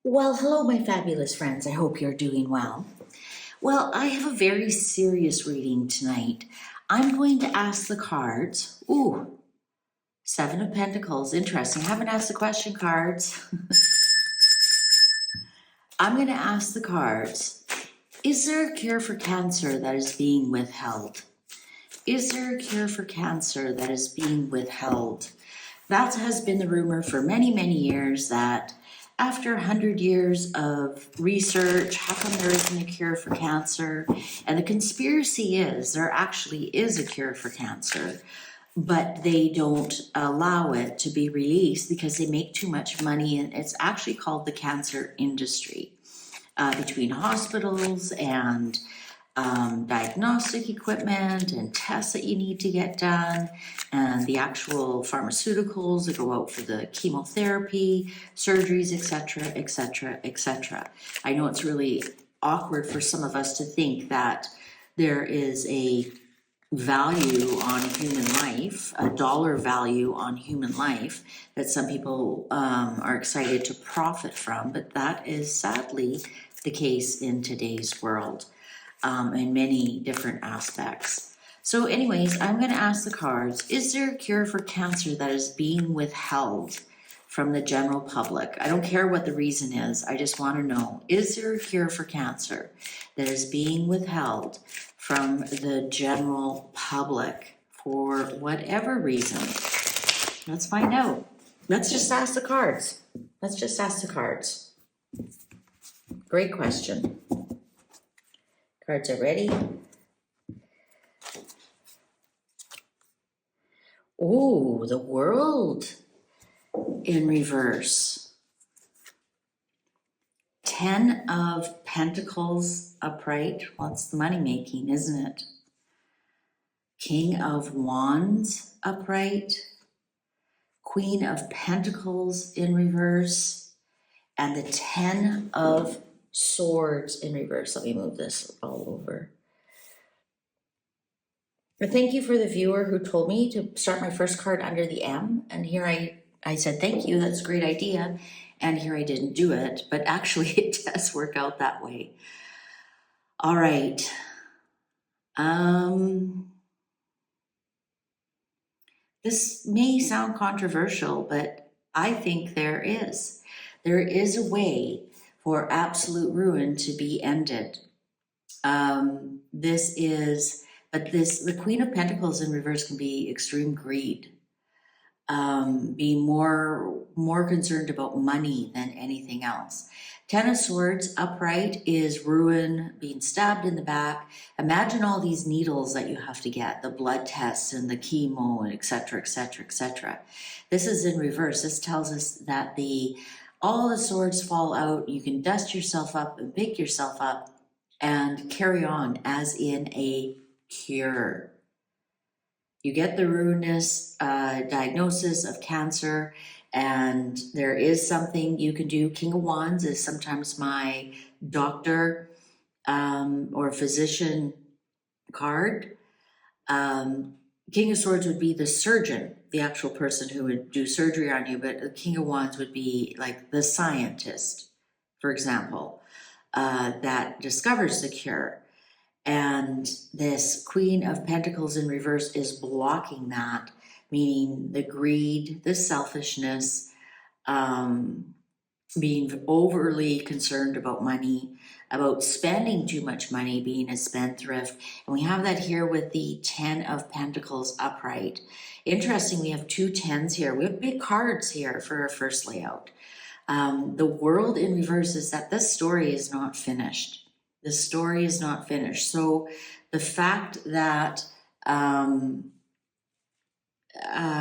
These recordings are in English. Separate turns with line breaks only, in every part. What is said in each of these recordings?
Well, hello, my fabulous friends. I hope you're doing well. Well, I have a very serious reading tonight. I'm going to ask the cards. Ooh, Seven of Pentacles. Interesting. I haven't asked the question cards. I'm going to ask the cards. Is there a cure for cancer that is being withheld? Is there a cure for cancer that is being withheld? That has been the rumor for many, many years that after 100 years of research, how come there isn't a cure for cancer? And the conspiracy is there actually is a cure for cancer, but they don't allow it to be released because they make too much money. And it's actually called the cancer industry between hospitals and diagnostic equipment and tests that you need to get done, and the actual pharmaceuticals that go out for the chemotherapy, surgeries, etc., etc., etc. I know it's really awkward for some of us to think that there is a value on human life, a dollar value on human life that some people are excited to profit from, but that is sadly the case in today's world in many different aspects. So anyways, I'm going to ask the cards, is there a cure for cancer that is being withheld from the general public? I don't care what the reason is. I just want to know, is there a cure for cancer that is being withheld from the general public for whatever reason? Let's find out. Let's just ask the cards. Let's just ask the cards. Great question. Cards are ready. Oh, the World in reverse. 10 of Pentacles upright. Well, it's the money making, isn't it? King of Wands upright. Queen of Pentacles in reverse. And the 10 of Swords in reverse. Let me move this all over. But thank you for the viewer who told me to start my first card under the M. And here I said, thank you, that's a great idea. And here I didn't do it, but actually it does work out that way. All right. This may sound controversial, but I think there is. There is a way for absolute ruin to be ended. The Queen of Pentacles in reverse can be extreme greed, be more concerned about money than anything else. 10 of Swords upright is ruin, being stabbed in the back. Imagine all these needles that you have to get, the blood tests and the chemo, and etc., etc., etc. This is in reverse. This tells us that all the swords fall out. You can dust yourself up and pick yourself up and carry on as in a cure. You get the ruinous diagnosis of cancer, and there is something you can do. King of Wands is sometimes my doctor or physician card. King of Swords would be the surgeon, the actual person who would do surgery on you, but the King of Wands would be like the scientist, for example, that discovers the cure. And this Queen of Pentacles in reverse is blocking that, meaning the greed, the selfishness, being overly concerned about money, about spending too much money, being a spendthrift. And we have that here with the 10 of Pentacles upright. Interesting, we have two 10s here. We have big cards here for our first layout. The World in reverse is that this story is not finished. The story is not finished. So the fact that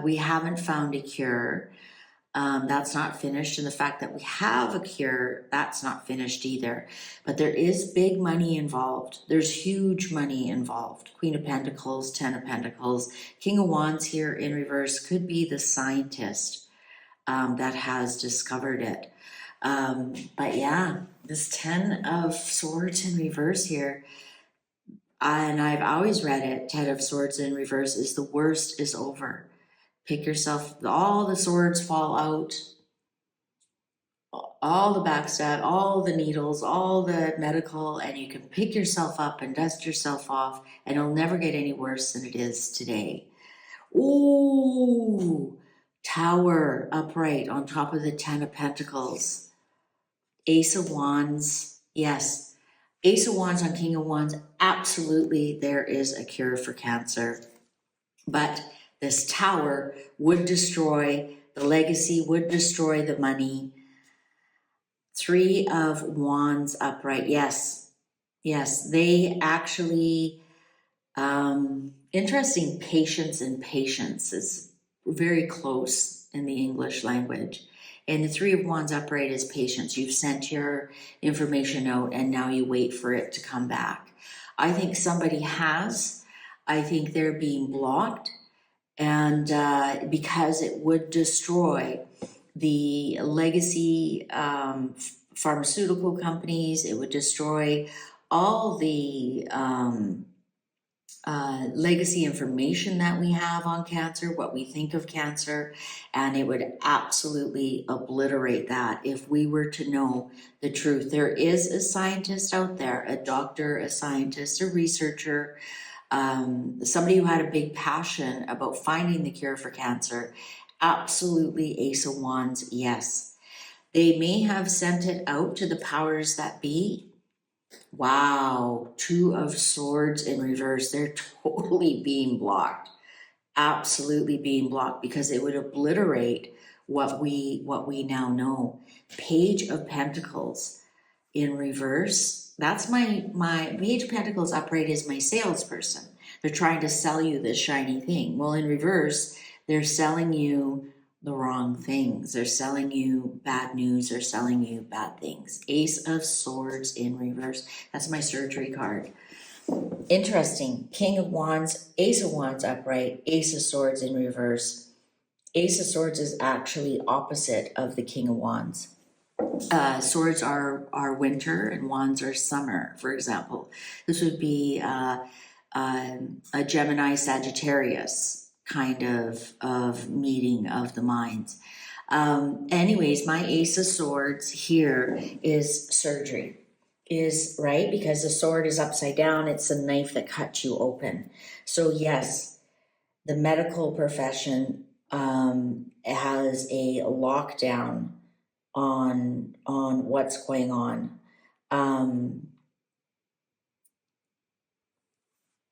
we haven't found a cure, that's not finished. And the fact that we have a cure, that's not finished either. But there is big money involved. There's huge money involved. Queen of Pentacles, 10 of Pentacles. King of Wands here in reverse could be the scientist that has discovered it. But yeah, this 10 of Swords in reverse here, and I've always read it, 10 of Swords in reverse is the worst is over. Pick yourself, all the swords fall out, all the backstab, all the needles, all the medical, and you can pick yourself up and dust yourself off, and it'll never get any worse than it is today. Ooh, Tower upright on top of the Ten of Pentacles. Ace of Wands, yes. Ace of Wands on King of Wands, absolutely there is a cure for cancer. But this Tower would destroy the legacy, would destroy the money. Three of Wands upright, yes. Yes, they actually, interesting, patience and patience is very close in the English language. And the Three of Wands upright is patience. You've sent your information out and now you wait for it to come back. I think somebody has. I think they're being blocked. And because it would destroy the legacy pharmaceutical companies, it would destroy all the legacy information that we have on cancer, what we think of cancer, and it would absolutely obliterate that if we were to know the truth. There is a scientist out there, a doctor, a scientist, a researcher, somebody who had a big passion about finding the cure for cancer. Absolutely, Ace of Wands, yes. They may have sent it out to the powers that be. Wow, Two of Swords in reverse. They're totally being blocked. Absolutely being blocked because it would obliterate what we now know. Page of Pentacles in reverse. That's my Page of Pentacles upright is my salesperson. They're trying to sell you this shiny thing. Well, in reverse, they're selling you the wrong things. They're selling you bad news. They're selling you bad things. Ace of Swords in reverse. That's my surgery card. Interesting. King of Wands, Ace of Wands upright, Ace of Swords in reverse. Ace of Swords is actually opposite of the King of Wands. Swords are winter and wands are summer, for example. This would be a Gemini Sagittarius kind of meeting of the minds. Anyways, my Ace of Swords here is surgery. Is right because the sword is upside down. It's a knife that cuts you open. So yes, the medical profession has a lockdown on what's going on.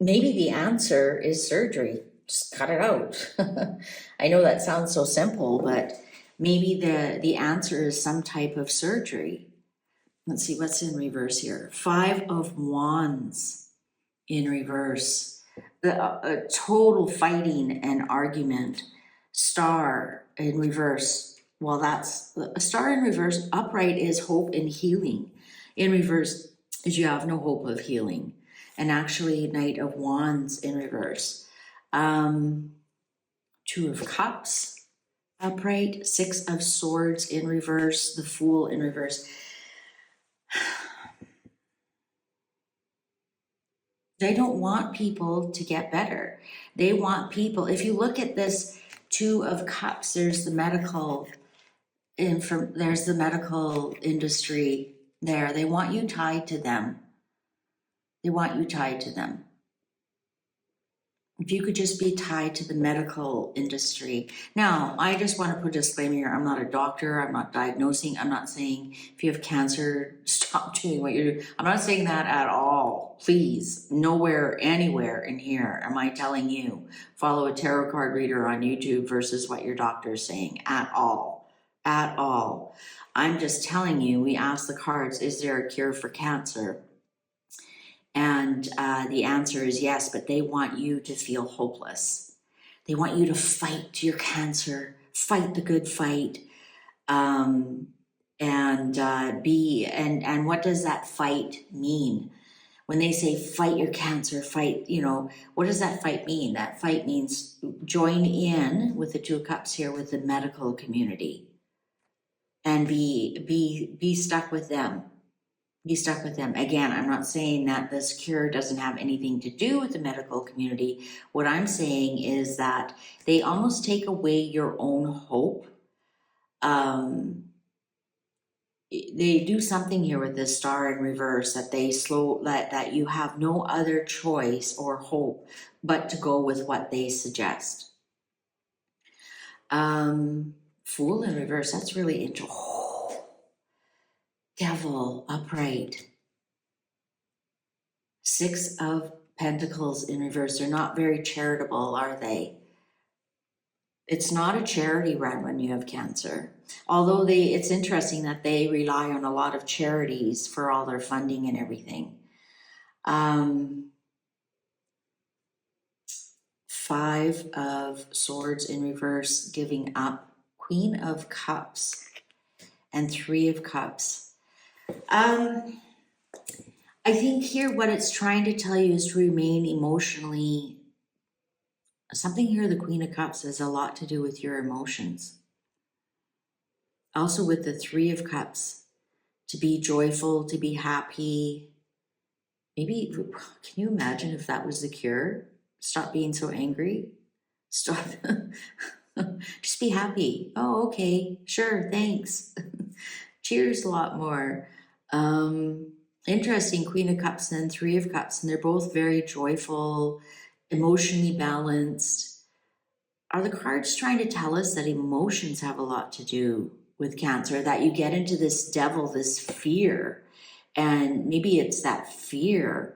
Maybe the answer is surgery. Just cut it out. I know that sounds so simple, but maybe the answer is some type of surgery. Let's see what's in reverse here. Five of Wands in reverse. A total fighting and argument. Star in reverse. Well, that's a star in reverse. Upright is hope and healing. In reverse is you have no hope of healing. And actually, Knight of Wands in reverse. Two of Cups upright. Six of Swords in reverse. The Fool in reverse. They don't want people to get better. They want people, if you look at this Two of Cups, there's the medical industry there. They want you tied to them. They want you tied to them. If you could just be tied to the medical industry. Now, I just want to put a disclaimer here. I'm not a doctor. I'm not diagnosing. I'm not saying if you have cancer, stop doing what you're doing. I'm not saying that at all. Please, nowhere, anywhere in here am I telling you follow a tarot card reader on YouTube versus what your doctor is saying at all. At all. I'm just telling you, we ask the cards, is there a cure for cancer? And the answer is yes, but they want you to feel hopeless. They want you to fight your cancer, fight the good fight, and what does that fight mean? When they say fight your cancer, fight, what does that fight mean? That fight means join in with the Two of Cups here with the medical community and be stuck with them. Be stuck with them. Again, I'm not saying that this cure doesn't have anything to do with the medical community. What I'm saying is that they almost take away your own hope. they do something here with this star in reverse that that you have no other choice or hope but to go with what they suggest. Fool in reverse, that's really interesting. Oh, Devil upright. Six of Pentacles in reverse. They're not very charitable, are they? It's not a charity run when you have Cancer. Although it's interesting that they rely on a lot of charities for all their funding and everything. Five of Swords in reverse, giving up. Queen of Cups and Three of Cups. I think here what it's trying to tell you is to remain emotionally. Something here, the Queen of Cups, has a lot to do with your emotions. Also with the Three of Cups, to be joyful, to be happy. Maybe, can you imagine if that was the cure? Stop being so angry. Stop. Just be happy. Oh, okay. Sure. Thanks. Cheers a lot more. Interesting. Queen of Cups and Three of Cups. And they're both very joyful, emotionally balanced. Are the cards trying to tell us that emotions have a lot to do with Cancer? That you get into this devil, this fear. And maybe it's that fear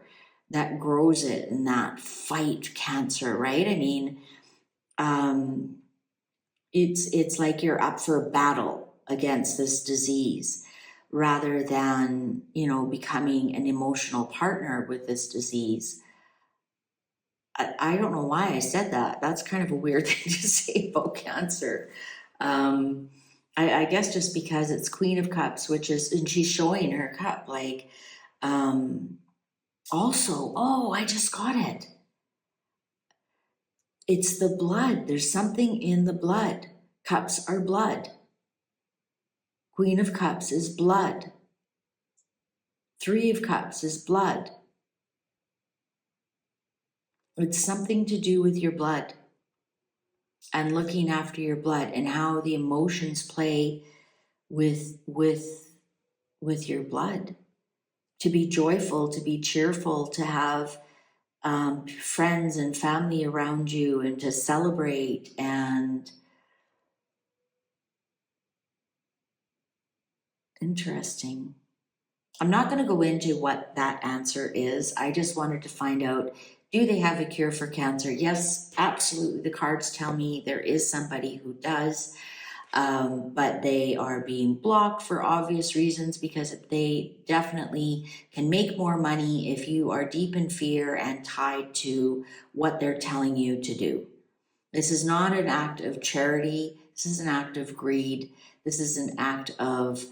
that grows it and that fight Cancer, right? I mean, it's like you're up for battle against this disease rather than, becoming an emotional partner with this disease. I don't know why I said that. That's kind of a weird thing to say about Cancer. I guess just because it's Queen of Cups, and she's showing her cup, like, also, oh, I just got it. It's the blood. There's something in the blood. Cups are blood. Queen of Cups is blood. Three of Cups is blood. It's something to do with your blood and looking after your blood and how the emotions play with your blood. To be joyful, to be cheerful, to have friends and family around you and to celebrate. And interesting. I'm not going to go into what that answer is. I just wanted to find out, do they have a cure for Cancer? Yes, absolutely. The cards tell me there is somebody who does, but they are being blocked for obvious reasons because they definitely can make more money if you are deep in fear and tied to what they're telling you to do. This is not an act of charity. This is an act of greed. This is an act of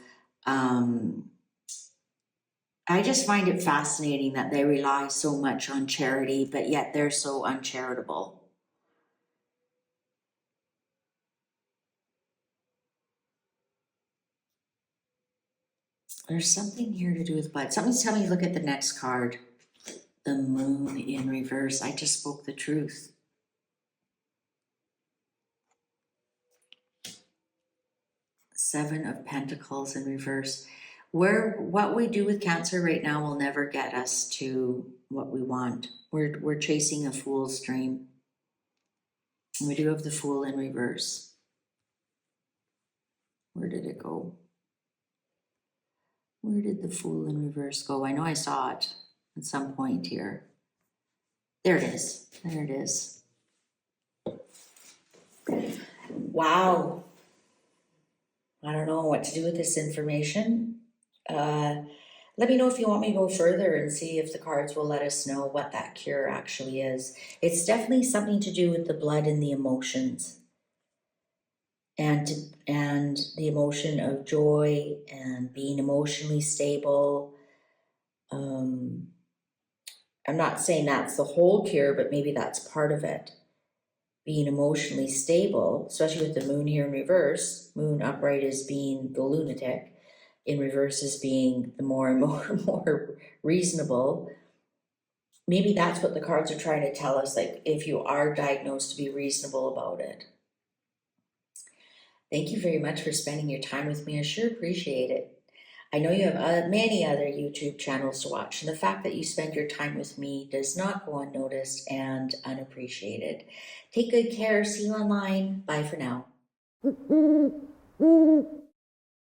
I just find it fascinating that they rely so much on charity, but yet they're so uncharitable. There's something here to do with blood. Somebody's telling me, look at the next card. The Moon in reverse. I just spoke the truth. Seven of Pentacles in reverse. What we do with Cancer right now will never get us to what we want. We're chasing a fool's dream. And we do have the Fool in reverse. Where did it go? Where did the Fool in reverse go? I know I saw it at some point here. There it is. There it is. Wow. I don't know what to do with this information. Let me know if you want me to go further and see if the cards will let us know what that cure actually is. It's definitely something to do with the blood and the emotions. And the emotion of joy and being emotionally stable. I'm not saying that's the whole cure, but maybe that's part of it. Being emotionally stable, especially with the Moon here in reverse. Moon upright is being the lunatic. In reverse is being the more reasonable. Maybe that's what the cards are trying to tell us, like if you are diagnosed, to be reasonable about it. Thank you very much for spending your time with me. I sure appreciate it. I know you have many other YouTube channels to watch, and the fact that you spend your time with me does not go unnoticed and unappreciated. Take good care. See you online. Bye for now.